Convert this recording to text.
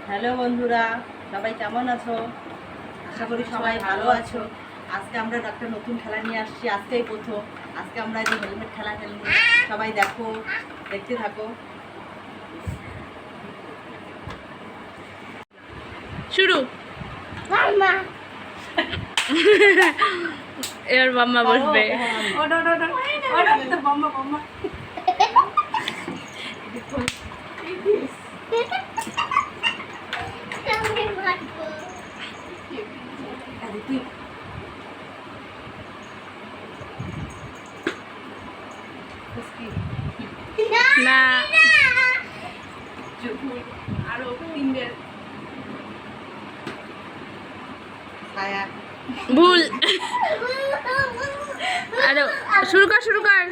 Hello বন্ধুরা, সবাই কেমন আছো? আশা করি সবাই ভালো আছো। আজকে আমরা একটা নতুন খেলা নিয়ে আসছি, আজকেই প্রথম। আজকে আমরা যে হেলমেট খেলা খেলবো, সবাই দেখো, দেখতে থাকো। শুরু। এবার মাম্মা বসবে। না আরো তিনটে ছায়া। ভুল। আরো শুরু কর।